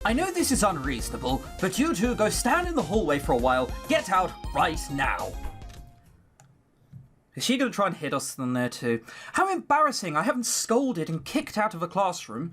I know this is unreasonable, but you two go stand in the hallway for a while. Get out right now. Is she going to try and hit us in there too? How embarrassing. I haven't scolded and kicked out of a classroom.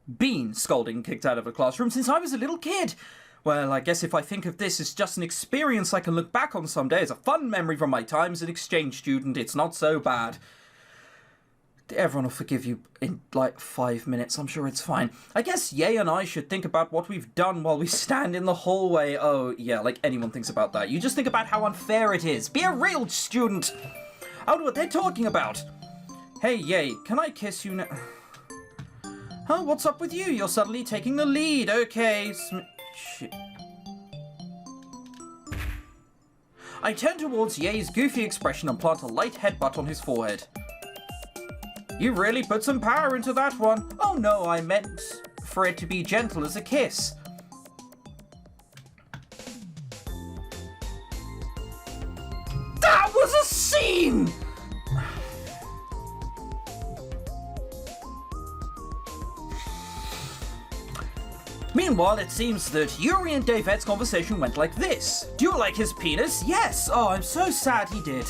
Been scolded and kicked out of a classroom since I was a little kid. Well, I guess if I think of this as just an experience I can look back on someday as a fun memory from my time as an exchange student, it's not so bad. Everyone will forgive you in like 5 minutes. I'm sure it's fine. I guess Ye and I should think about what we've done while we stand in the hallway. Oh, yeah, like anyone thinks about that. You just think about how unfair it is. Be a real student. I don't know what they're talking about. Hey, Ye, can I kiss you now? Huh, what's up with you? You're suddenly taking the lead. Okay. Shit. I turn towards Ye's goofy expression and plant a light headbutt on his forehead. You really put some power into that one. Oh no, I meant for it to be gentle as a kiss. That was a scene! Meanwhile, it seems that Yuri and Davette's conversation went like this. Do you like his penis? Yes. Oh, I'm so sad he did.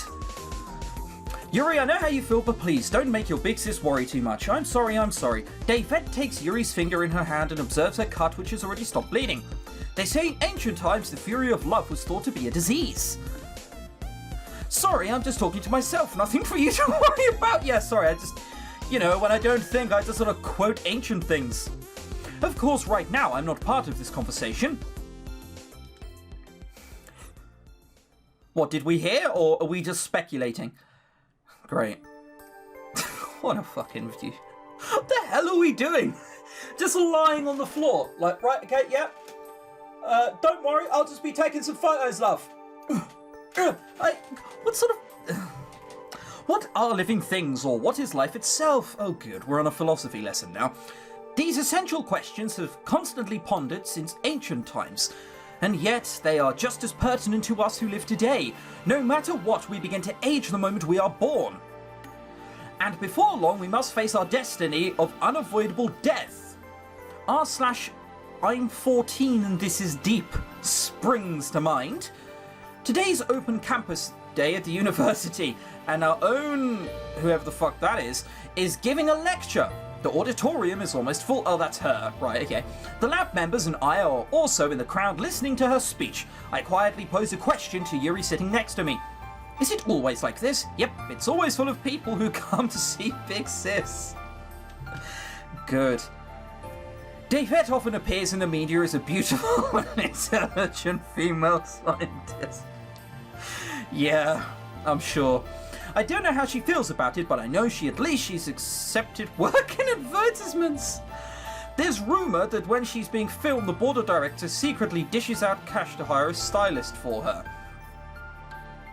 Yuri, I know how you feel, but please, don't make your big sis worry too much. I'm sorry. Davette takes Yuri's finger in her hand and observes her cut, which has already stopped bleeding. They say in ancient times the fury of love was thought to be a disease. Sorry, I'm just talking to myself. Nothing for you to worry about. Yeah, sorry, I just... You know, when I don't think, I just sort of quote ancient things. Of course, right now, I'm not part of this conversation. What, did we hear, or are we just speculating? Great. What a fucking view. What the hell are we doing? Just lying on the floor. Like, right, okay, yeah. Don't worry, I'll just be taking some photos, love. What sort of... What are living things, or what is life itself? Oh good, we're on a philosophy lesson now. These essential questions have constantly pondered since ancient times. And yet, they are just as pertinent to us who live today, no matter what we begin to age the moment we are born. And before long, we must face our destiny of unavoidable death. r/I'm 14 and this is deep springs to mind. Today's open campus day at the university, and our own, whoever the fuck that is giving a lecture. The auditorium is almost full. Oh, that's her. Right, okay. The lab members and I are also in the crowd listening to her speech. I quietly pose a question to Yuri sitting next to me. Is it always like this? Yep, it's always full of people who come to see Big Sis. Good. Davette often appears in the media as a beautiful and intelligent female scientist. Yeah, I'm sure. I don't know how she feels about it, but I know she's accepted work in advertisements. There's rumour that when she's being filmed, the board of directors secretly dishes out cash to hire a stylist for her.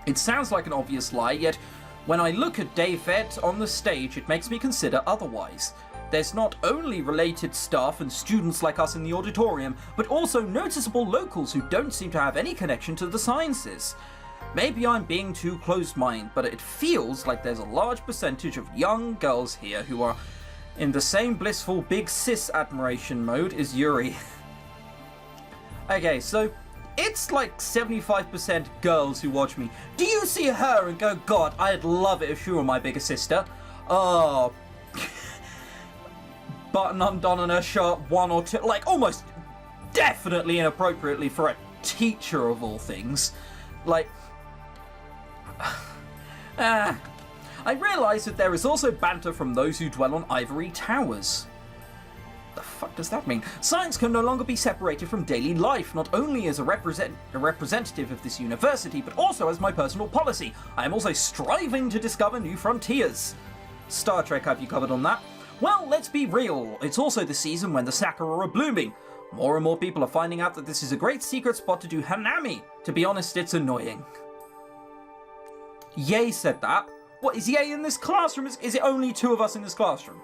It sounds like an obvious lie, yet when I look at Davette on the stage, it makes me consider otherwise. There's not only related staff and students like us in the auditorium, but also noticeable locals who don't seem to have any connection to the sciences. Maybe I'm being too closed-minded, but it feels like there's a large percentage of young girls here who are in the same blissful big sis admiration mode as Yuri. Okay, so it's like 75% girls who watch me. Do you see her and go, God, I'd love it if she were my bigger sister? Oh, button undone on her shirt, 1 or 2, like almost definitely inappropriately for a teacher of all things. Like, I realise that there is also banter from those who dwell on ivory towers. The fuck does that mean? Science can no longer be separated from daily life, not only as a representative of this university, but also as my personal policy. I am also striving to discover new frontiers. Star Trek, have you covered on that? Well, let's be real. It's also the season when the sakura are blooming. More and more people are finding out that this is a great secret spot to do hanami. To be honest, it's annoying. Ye said that. What, is Ye in this classroom? Is it only 2 of us in this classroom?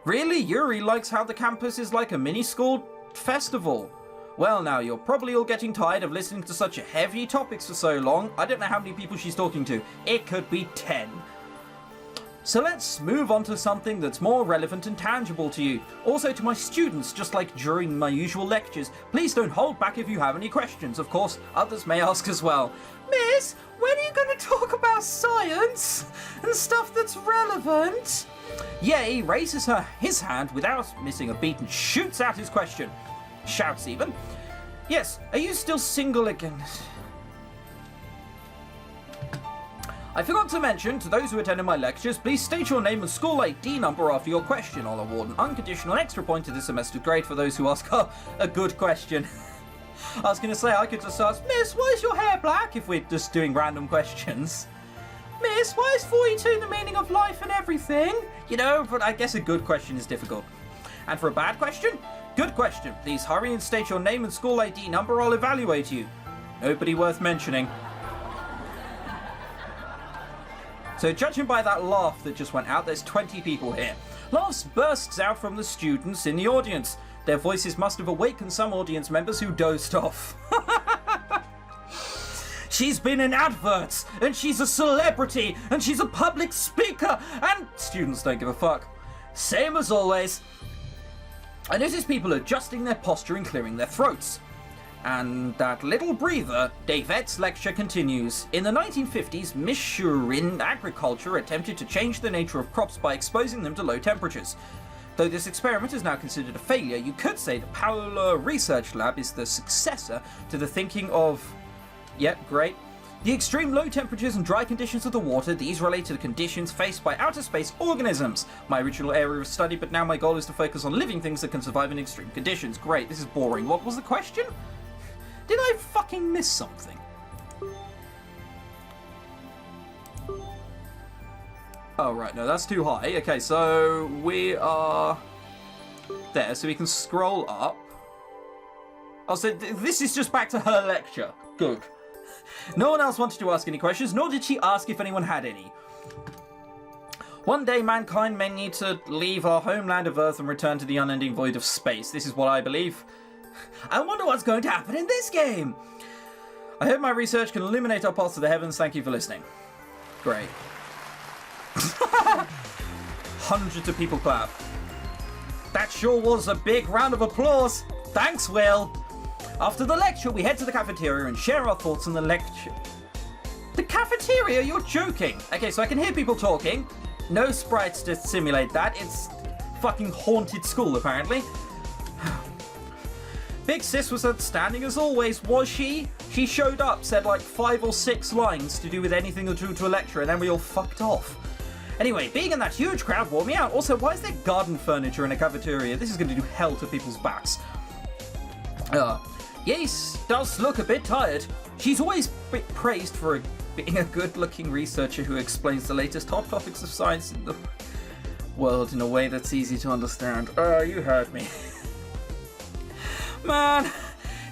Really? Yuri likes how the campus is like a mini-school festival. Well now, you're probably all getting tired of listening to such heavy topics for so long. I don't know how many people she's talking to. It could be 10. So let's move on to something that's more relevant and tangible to you. Also to my students, just like during my usual lectures, please don't hold back if you have any questions. Of course, others may ask as well. Miss, when are you going to talk about science and stuff that's relevant? Ye raises his hand without missing a beat and shoots out his question. Shouts even. Yes, are you still single again? I forgot to mention, to those who attended my lectures, please state your name and school ID number after your question. I'll award an unconditional extra point to this semester's grade for those who ask a good question. I was going to say, I could just ask, Miss, why is your hair black? If we're just doing random questions. Miss, why is 42 the meaning of life and everything? You know, but I guess a good question is difficult. And for a bad question? Good question. Please hurry and state your name and school ID number, I'll evaluate you. Nobody worth mentioning. So judging by that laugh that just went out, there's 20 people here. Laughs bursts out from the students in the audience. Their voices must have awakened some audience members who dozed off. She's been in adverts, and she's a celebrity, and she's a public speaker, and students don't give a fuck. Same as always. I notice people adjusting their posture and clearing their throats. And that little breather, Davette's lecture continues. In the 1950s, Michourine agriculture attempted to change the nature of crops by exposing them to low temperatures. Though this experiment is now considered a failure, you could say the Polar Research Lab is the successor to the thinking of... Yep, great. The extreme low temperatures and dry conditions of the water, these relate to the conditions faced by outer space organisms. My original area of study, but now my goal is to focus on living things that can survive in extreme conditions. Great, this is boring. What was the question? Did I fucking miss something? Oh, right, no, that's too high. Okay, so we are there, so we can scroll up. Oh, so this is just back to her lecture. Good. No one else wanted to ask any questions, nor did she ask if anyone had any. One day, mankind may need to leave our homeland of Earth and return to the unending void of space. This is what I believe. I wonder what's going to happen in this game. I hope my research can illuminate our paths to the heavens. Thank you for listening. Great. Hundreds of people clap. That sure was a big round of applause. Thanks, Will. After the lecture, we head to the cafeteria and share our thoughts on the lecture. The cafeteria? You're joking. Okay, so I can hear people talking. No sprites to simulate that. It's fucking haunted school, apparently. Big Sis was outstanding as always, was she? She showed up, said like 5 or 6 lines to do with anything or to a lecture, and then we all fucked off. Anyway, being in that huge crowd wore me out. Also, why is there garden furniture in a cafeteria? This is going to do hell to people's backs. Yes, does look a bit tired. She's always praised for being a good-looking researcher who explains the latest hot topics of science in the world in a way that's easy to understand. You heard me. Man,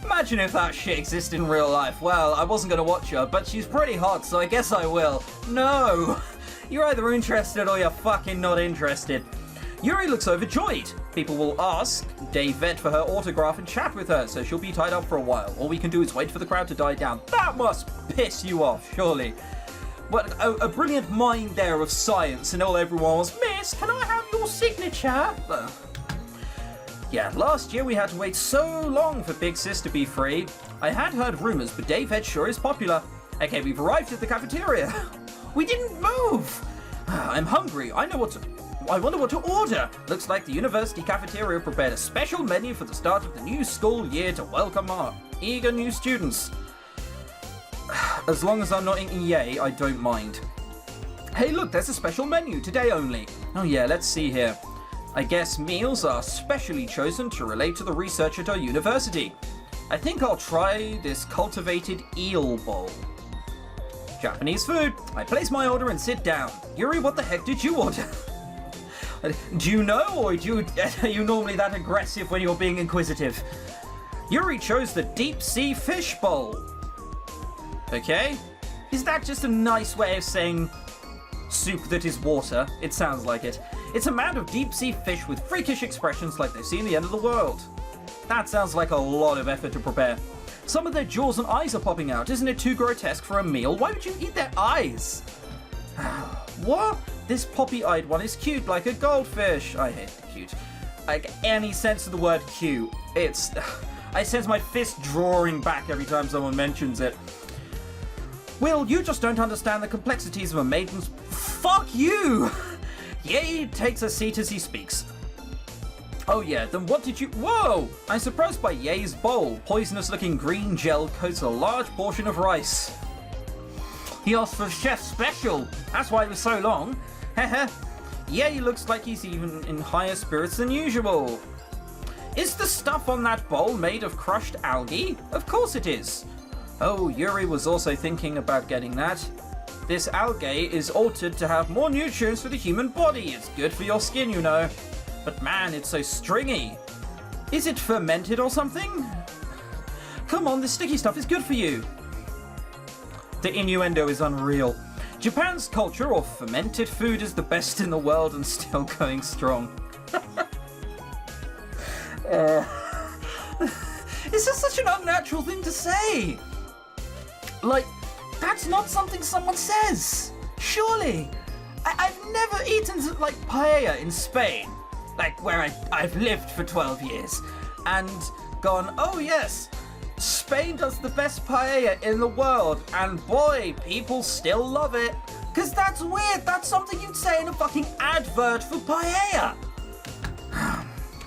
imagine if that shit existed in real life. Well, I wasn't going to watch her, but she's pretty hot, so I guess I will. No! You're either interested or you're fucking not interested. Yuri looks overjoyed. People will ask Davette for her autograph and chat with her, so she'll be tied up for a while. All we can do is wait for the crowd to die down. That must piss you off, surely. What a brilliant mind there of science, and all everyone was, Miss, can I have your signature? Yeah, last year we had to wait so long for Big Sis to be free. I had heard rumours, but Davehead sure is popular. Okay, we've arrived at the cafeteria. We didn't move. I'm hungry. I wonder what to order. Looks like the university cafeteria prepared a special menu for the start of the new school year to welcome our eager new students. As long as I'm not eating yay, I don't mind. Hey, look, there's a special menu, today only. Oh yeah, let's see here. I guess meals are specially chosen to relate to the research at our university. I think I'll try this cultivated eel bowl. Japanese food. I place my order and sit down. Yuri, what the heck did you order? Do you know, or are you normally that aggressive when you're being inquisitive? Yuri chose the deep sea fish bowl. Okay. Is that just a nice way of saying soup that is water? It sounds like it. It's a mound of deep sea fish with freakish expressions like they've seen the end of the world. That sounds like a lot of effort to prepare. Some of their jaws and eyes are popping out. Isn't it too grotesque for a meal? Why would you eat their eyes? What? This poppy-eyed one is cute like a goldfish. I hate the cute. Like any sense of the word cute. I sense my fist drawing back every time someone mentions it. Will, you just don't understand the complexities of a maiden's... Fuck you! Ye takes a seat as he speaks. Oh yeah, then what did you... Whoa! I'm surprised by Ye's bowl. Poisonous-looking green gel coats a large portion of rice. He asked for chef special. That's why it was so long. Heh. Ye looks like he's even in higher spirits than usual. Is the stuff on that bowl made of crushed algae? Of course it is. Oh, Yuri was also thinking about getting that. This algae is altered to have more nutrients for the human body. It's good for your skin, you know. But man, it's so stringy. Is it fermented or something? Come on, this sticky stuff is good for you. The innuendo is unreal. Japan's culture of fermented food is the best in the world and still going strong. It's just such an unnatural thing to say. Like, that's not something someone says. Surely. I've never eaten, like, paella in Spain. Like, where I've lived for 12 years. And gone, oh yes, Spain does the best paella in the world. And boy, people still love it. Because that's weird. That's something you'd say in a fucking advert for paella.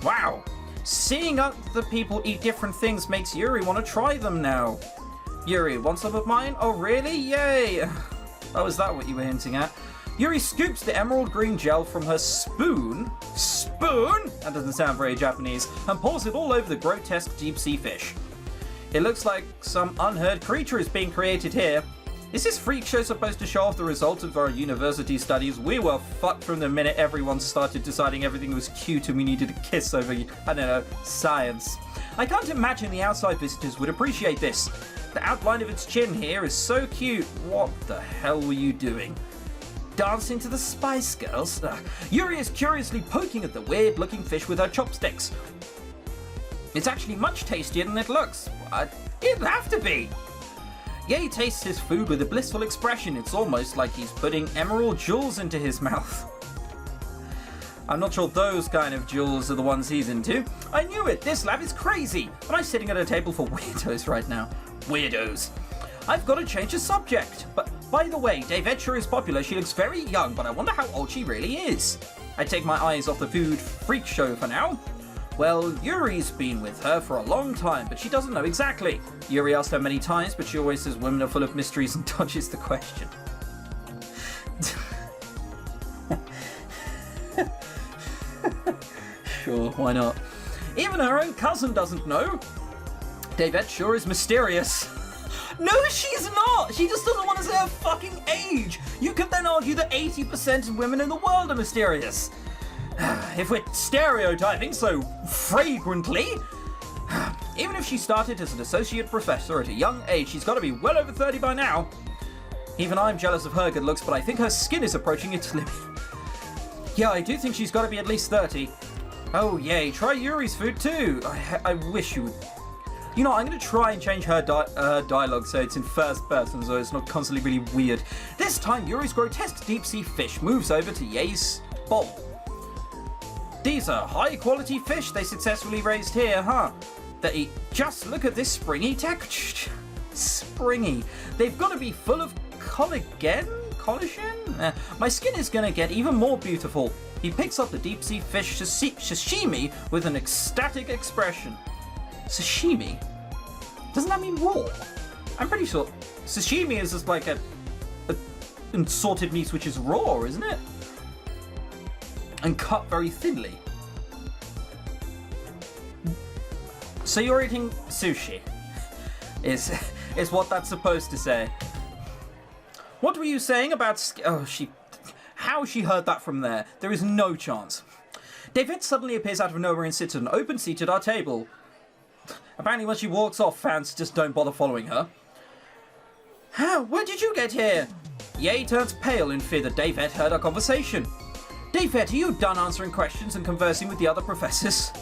Wow. Seeing other people eat different things makes Yuri want to try them now. Yuri, want some of mine? Oh, really? Yay! Oh, is that what you were hinting at? Yuri scoops the emerald green gel from her spoon. Spoon? That doesn't sound very Japanese. And pours it all over the grotesque deep-sea fish. It looks like some unheard creature is being created here. Is this freak show supposed to show off the results of our university studies? We were fucked from the minute everyone started deciding everything was cute and we needed a kiss over, I don't know, science. I can't imagine the outside visitors would appreciate this. The outline of its chin here is so cute. What the hell were you doing? Dancing to the Spice Girls? Yuri is curiously poking at the weird-looking fish with her chopsticks. It's actually much tastier than it looks. It'd have to be. Ye tastes his food with a blissful expression. It's almost like he's putting emerald jewels into his mouth. I'm not sure those kind of jewels are the ones he's into. I knew it! This lab is crazy! Am I sitting at a table for weirdos right now? Weirdos. I've got to change the subject. But by the way, David sure is popular. She looks very young, but I wonder how old she really is. I take my eyes off the food freak show for now. Well, Yuri's been with her for a long time, but she doesn't know exactly. Yuri asked her many times, but she always says women are full of mysteries and dodges the question. Sure, why not? Even her own cousin doesn't know. David sure is mysterious. No, she's not! She just doesn't want to say her fucking age! You could then argue that 80% of women in the world are mysterious. If we're stereotyping so fragrantly. Even if she started as an associate professor at a young age, she's got to be well over 30 by now. Even I'm jealous of her good looks, but I think her skin is approaching its limit. Yeah, I do think she's got to be at least 30. Oh, yay. Try Yuri's food, too. I wish you would. You know, I'm going to try and change her dialogue so it's in first person, so it's not constantly really weird. This time, Yuri's grotesque deep-sea fish moves over to Ye's bowl. These are high-quality fish they successfully raised here, huh? Just look at this springy texture. Springy. They've got to be full of collagen? Collagen? My skin is going to get even more beautiful. He picks up the deep-sea fish sashimi with an ecstatic expression. Sashimi? Doesn't that mean raw? I'm pretty sure sashimi is just like a assorted meat which is raw, isn't it? And cut very thinly. So you're eating sushi, is what that's supposed to say. What were you saying about how she heard that from there? There is no chance. David suddenly appears out of nowhere and sits at an open seat at our table. Apparently when she walks off, fans just don't bother following her. How? Where did you get here? Ye turns pale in fear that David heard our conversation. David, are you done answering questions and conversing with the other professors?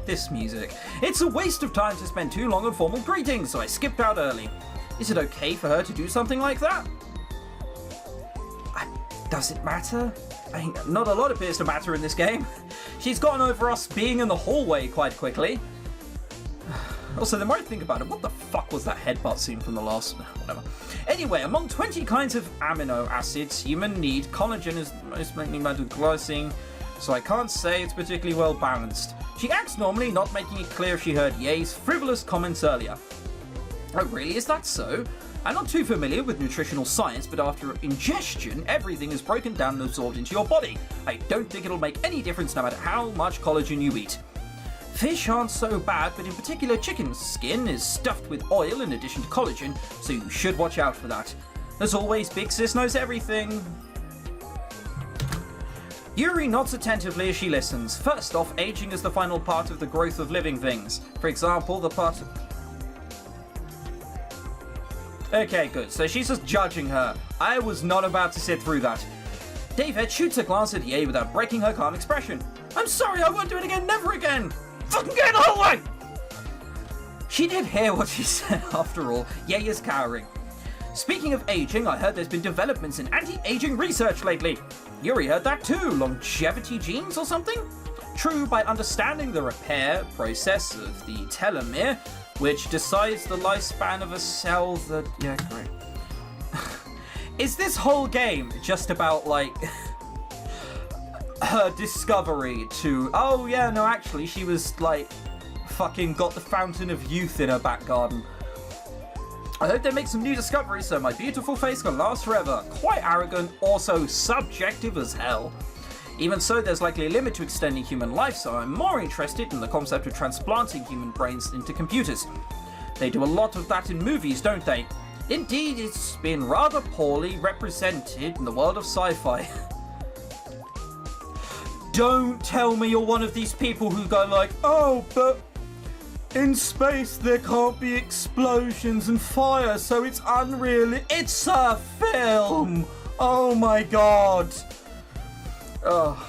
This music. It's a waste of time to spend too long on formal greetings, so I skipped out early. Is it okay for her to do something like that? Does it matter? I mean, not a lot appears to matter in this game. She's gotten over us being in the hallway quite quickly. Also, the more I think about it, what the fuck was that headbutt scene from the last... whatever. Anyway, among 20 kinds of amino acids human need, collagen is most mainly made with glycine, so I can't say it's particularly well balanced. She acts normally, not making it clear if she heard Ye's frivolous comments earlier. Oh really, is that so? I'm not too familiar with nutritional science, but after ingestion, everything is broken down and absorbed into your body. I don't think it'll make any difference no matter how much collagen you eat. Fish aren't so bad, but in particular chicken skin is stuffed with oil in addition to collagen, so you should watch out for that. As always, Big Sis knows everything. Yuri nods attentively as she listens. First off, aging is the final part of the growth of living things. For example, the part of... Okay, good. So she's just judging her. I was not about to sit through that. David shoots a glance at Ye without breaking her calm expression. I'm sorry, I won't do it again, never again! Fucking get in the hallway! She did hear what she said after all. Ye is cowering. Speaking of aging, I heard there's been developments in anti-aging research lately. Yuri heard that too. Longevity genes or something? True, by understanding the repair process of the telomere, which decides the lifespan of a cell that... Yeah, great. Is this whole game just about, like... her discovery to... Oh, yeah, no, actually, she was, like... fucking got the fountain of youth in her back garden. I hope they make some new discoveries so my beautiful face can last forever. Quite arrogant, also subjective as hell. Even so, there's likely a limit to extending human life, so I'm more interested in the concept of transplanting human brains into computers. They do a lot of that in movies, don't they? Indeed, it's been rather poorly represented in the world of sci-fi. Don't tell me you're one of these people who go like, oh, but in space there can't be explosions and fire, so it's unreal. It's a film! Oh my god. Oh.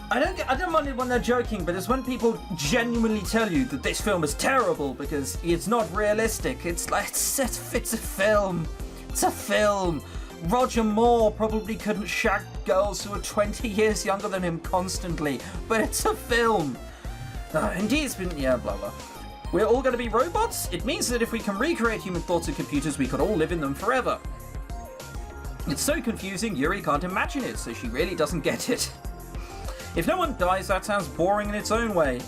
I don't mind it when they're joking, but it's when people genuinely tell you that this film is terrible because it's not realistic. It's like, it's a film. It's a film. Roger Moore probably couldn't shag girls who are 20 years younger than him constantly, but it's a film. Indeed, it's been, yeah, blah, blah. We're all going to be robots? It means that if we can recreate human thoughts in computers, we could all live in them forever. It's so confusing, Yuri can't imagine it, so she really doesn't get it. If no one dies, that sounds boring in its own way.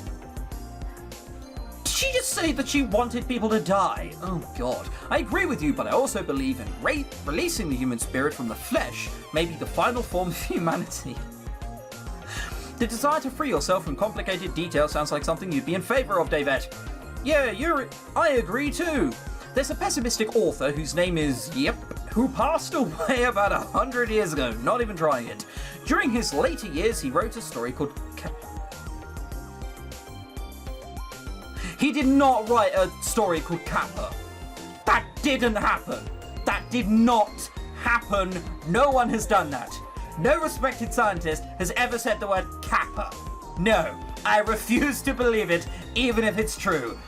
Did she just say that she wanted people to die? Oh god. I agree with you, but I also believe in releasing the human spirit from the flesh may be the final form of humanity. The desire to free yourself from complicated details sounds like something you'd be in favor of, David. Yeah, I agree too. There's a pessimistic author whose name is, yep, who passed away about 100 years ago, not even trying it. During his later years, he wrote a story called... He did not write a story called Kappa. That didn't happen. That did not happen. No one has done that. No respected scientist has ever said the word Kappa. No, I refuse to believe it, even if it's true.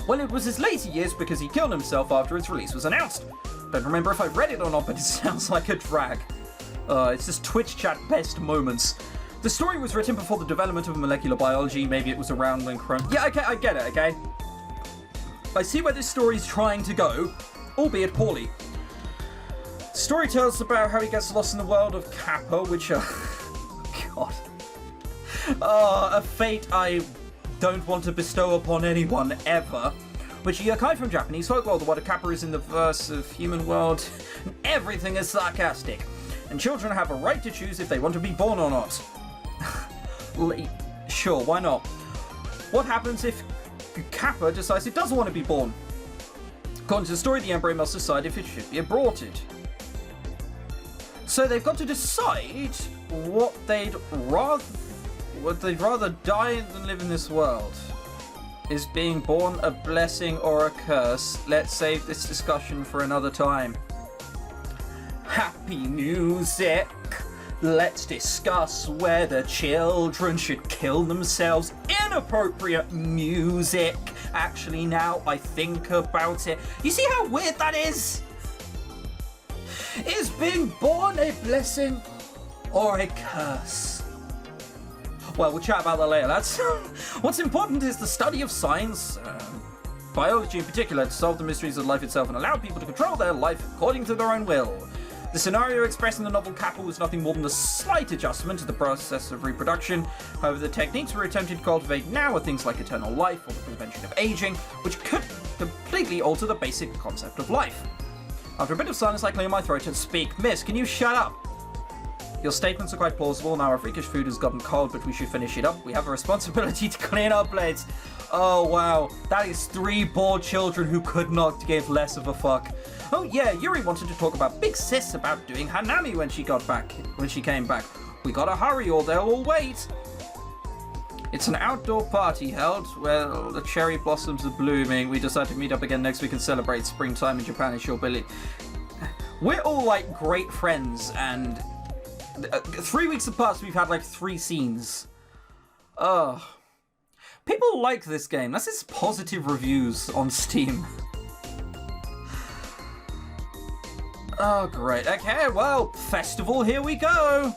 Well, it was his later years because he killed himself after its release was announced. Don't remember if I read it or not, but it sounds like a drag. It's just Twitch chat best moments. The story was written before the development of molecular biology. Maybe it was around when Yeah, okay, I get it, okay? I see where this story's trying to go, albeit poorly. The story tells about how he gets lost in the world of Kappa, which God. A fate I don't want to bestow upon anyone, ever. Which you kind from Japanese folklore, the word of Kappa is in the verse of human world. Everything is sarcastic. And children have a right to choose if they want to be born or not. Sure, why not? What happens if Kappa decides it doesn't want to be born? According to the story, the embryo must decide if it should be aborted. So they've got to decide what they'd rather die than live in this world. Is being born a blessing or a curse? Let's save this discussion for another time. Happy music. Let's discuss whether children should kill themselves. Inappropriate music. Actually, now I think about it. You see how weird that is? Is being born a blessing or a curse? Well, we'll chat about that later, lads. What's important is the study of science, biology in particular, to solve the mysteries of life itself and allow people to control their life according to their own will. The scenario expressed in the novel Kappa was nothing more than a slight adjustment to the process of reproduction. However, the techniques we're attempting to cultivate now are things like eternal life or the prevention of aging, which could completely alter the basic concept of life. After a bit of silence, I clear my throat and speak. Miss, can you shut up? Your statements are quite plausible. Now our freakish food has gotten cold, but we should finish it up. We have a responsibility to clean our plates. Oh, wow. That is 3 bored children who could not give less of a fuck. Oh, yeah, Yuri wanted to talk about Big Sis about doing Hanami when she came back. We gotta hurry or they'll all wait. It's an outdoor party held where the cherry blossoms are blooming. We decided to meet up again next week and celebrate springtime in Japan and Shillbilly. We're all like great friends, and 3 weeks have passed, we've had like 3 scenes. Ugh. People like this game. That's its positive reviews on Steam. Oh, great. Okay, well, festival, here we go.